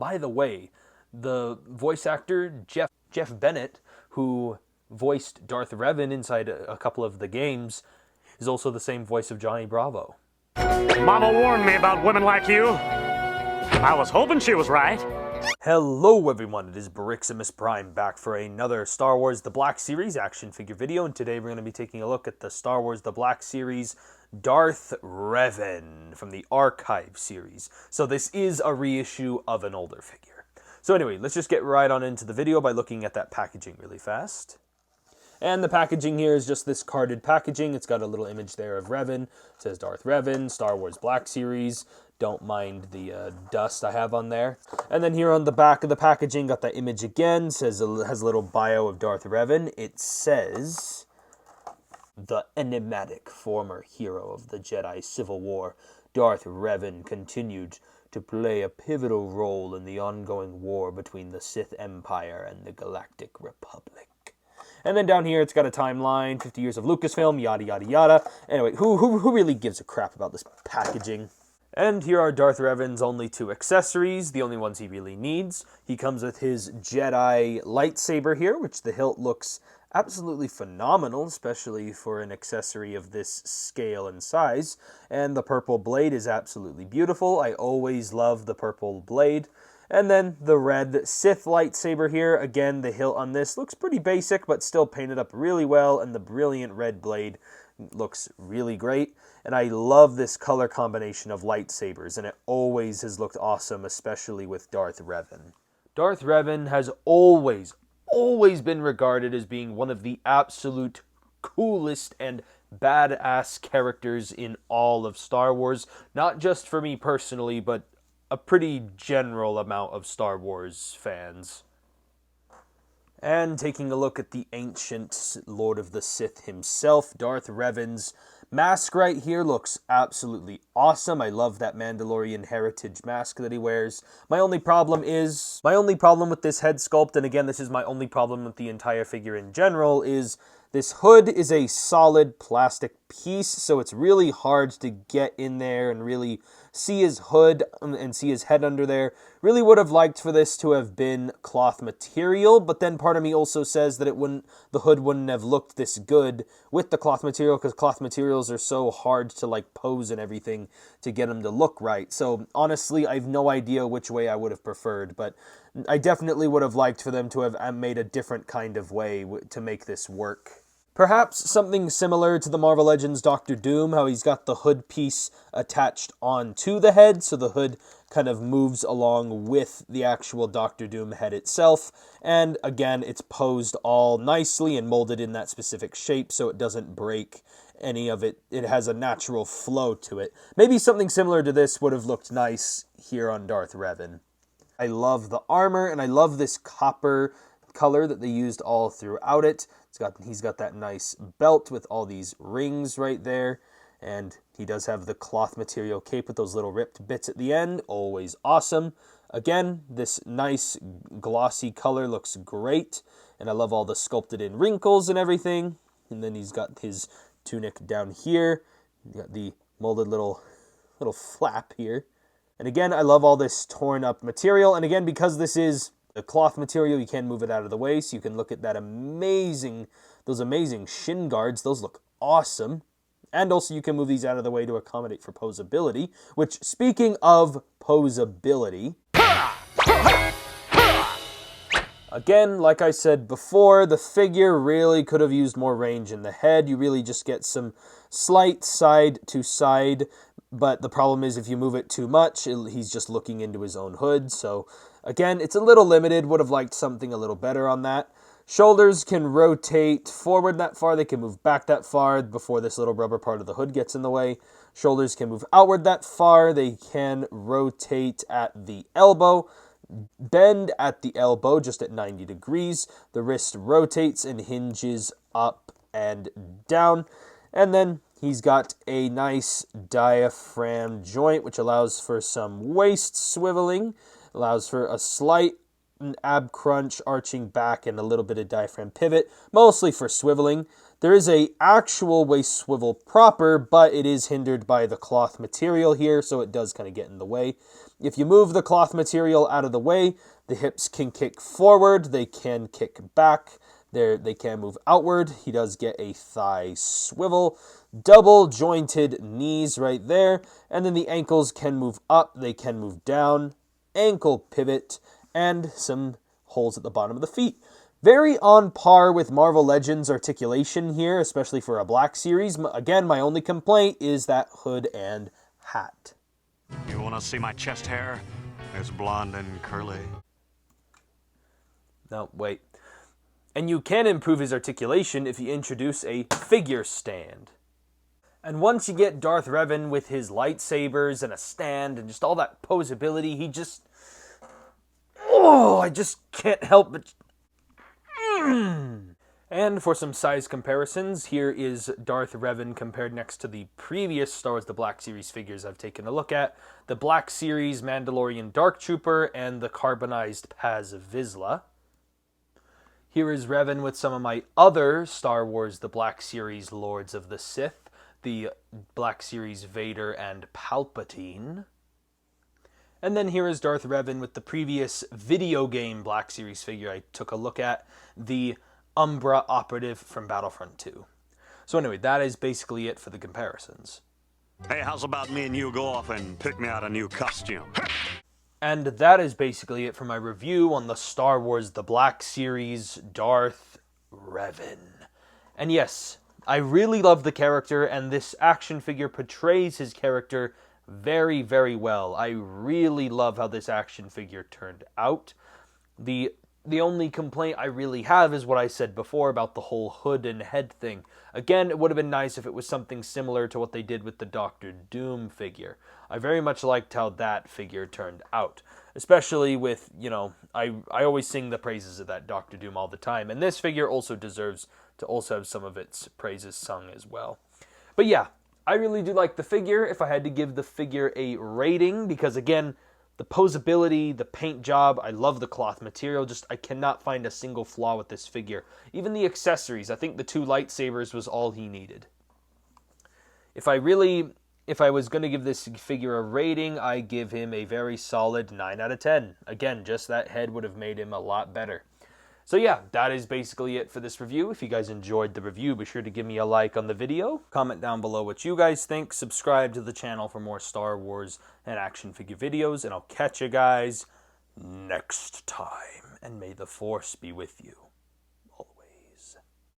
by the way, the voice actor Jeff Bennett, who voiced Darth Revan inside a couple of the games, is also the same voice of Johnny Bravo. Mama warned me about women like you. I was hoping she was right. Hello everyone, it is Briximus Prime back for another Star Wars The Black Series action figure video, and today we're going to be taking a look at the Star Wars The Black Series Darth Revan from the Archive series. So this is a reissue of an older figure. So anyway, let's just get right on into the video by looking at that packaging really fast. And the packaging here is just this carded packaging. It's got a little image there of Revan. It says Darth Revan, Star Wars Black Series. Don't mind the dust I have on there. And then here on the back of the packaging, got that image again. Has a little bio of Darth Revan. It says, the enigmatic former hero of the Jedi Civil War, Darth Revan continued to play a pivotal role in the ongoing war between the Sith Empire and the Galactic Republic. And then down here, it's got a timeline, 50 years of Lucasfilm, yada, yada, yada. Anyway, who really gives a crap about this packaging? And here are Darth Revan's only two accessories, the only ones he really needs. He comes with his Jedi lightsaber here, which the hilt looks absolutely phenomenal, especially for an accessory of this scale and size. And the purple blade is absolutely beautiful. I always love the purple blade. And then the red Sith lightsaber here. Again, the hilt on this looks pretty basic, but still painted up really well, and the brilliant red blade looks really great. And I love this color combination of lightsabers, and it always has looked awesome, especially with Darth Revan. Darth Revan has always been regarded as being one of the absolute coolest and badass characters in all of Star Wars. Not just for me personally, but a pretty general amount of Star Wars fans. And taking a look at the ancient Lord of the Sith himself, Darth Revan's mask right here looks absolutely awesome. I love that Mandalorian heritage mask that he wears. My only problem with this head sculpt, and again, this is my only problem with the entire figure in general, is this hood is a solid plastic piece, so it's really hard to get in there and really see his hood and see his head under there. Really would have liked for this to have been cloth material, but then part of me also says that the hood wouldn't have looked this good with the cloth material, because cloth materials are so hard to like pose and everything to get them to look right. So honestly, I have no idea which way I would have preferred, but I definitely would have liked for them to have made a different kind of way to make this work. Perhaps something similar to the Marvel Legends Doctor Doom, how he's got the hood piece attached onto the head, so the hood kind of moves along with the actual Doctor Doom head itself. And again, it's posed all nicely and molded in that specific shape, so it doesn't break any of it. It has a natural flow to it. Maybe something similar to this would have looked nice here on Darth Revan. I love the armor, and I love this copper color that they used all throughout it. He's got that nice belt with all these rings right there, and he does have the cloth material cape with those little ripped bits at the end. Always awesome. Again, this nice glossy color looks great, and I love all the sculpted in wrinkles and everything. And then he's got his tunic down here. You got the molded little flap here. And again, I love all this torn up material. And again, because this is the cloth material, you can move it out of the way, so you can look at those amazing shin guards. Those look awesome. And also you can move these out of the way to accommodate for posability, which, speaking of posability, again, like I said before, the figure really could have used more range in the head. You really just get some slight side to side, but the problem is if you move it too much, he's just looking into his own hood. So again, it's a little limited. Would have liked something a little better on that. Shoulders can rotate forward that far. They can move back that far before this little rubber part of the hood gets in the way. Shoulders can move outward that far. They can rotate at the elbow, bend at the elbow just at 90 degrees. The wrist rotates and hinges up and down. And then he's got a nice diaphragm joint, which allows for some waist swiveling, allows for a slight ab crunch, arching back, and a little bit of diaphragm pivot, mostly for swiveling. There is a actual waist swivel proper, but it is hindered by the cloth material here, so it does kind of get in the way. If you move the cloth material out of the way, the hips can kick forward, they can kick back, they can move outward. He does get a thigh swivel, double jointed knees right there, and then the ankles can move up, they can move down, ankle pivot, and some holes at the bottom of the feet. Very on par with Marvel Legends articulation here, especially for a Black Series. Again, my only complaint is that hood and hat. You want to see my chest hair? It's blonde and curly. No, wait. And you can improve his articulation if you introduce a figure stand. And once you get Darth Revan with his lightsabers and a stand and just all that posability, he just... Oh, I just can't help but... And for some size comparisons, here is Darth Revan compared next to the previous Star Wars The Black Series figures I've taken a look at. The Black Series Mandalorian Dark Trooper and the carbonized Paz Vizsla. Here is Revan with some of my other Star Wars The Black Series Lords of the Sith, the Black Series Vader and Palpatine. And then here is Darth Revan with the previous video game Black Series figure I took a look at, the Umbra Operative from Battlefront 2. So anyway, that is basically it for the comparisons. Hey, how's about me and you go off and pick me out a new costume? And that is basically it for my review on the Star Wars The Black Series Darth Revan. And yes, I really love the character, and this action figure portrays his character very, very well. I really love how this action figure turned out. The only complaint I really have is what I said before about the whole hood and head thing. Again, it would have been nice if it was something similar to what they did with the Doctor Doom figure. I very much liked how that figure turned out. Especially with, you know, I always sing the praises of that Doctor Doom all the time. And this figure also deserves to also have some of its praises sung as well. But yeah, I really do like the figure. If I had to give the figure a rating, because again, the posability, the paint job, I love the cloth material. Just, I cannot find a single flaw with this figure. Even the accessories, I think the 2 lightsabers was all he needed. If I was going to give this figure a rating, I give him a very solid 9 out of 10. Again, just that head would have made him a lot better. So yeah, that is basically it for this review. If you guys enjoyed the review, be sure to give me a like on the video. Comment down below what you guys think. Subscribe to the channel for more Star Wars and action figure videos. And I'll catch you guys next time. And may the Force be with you.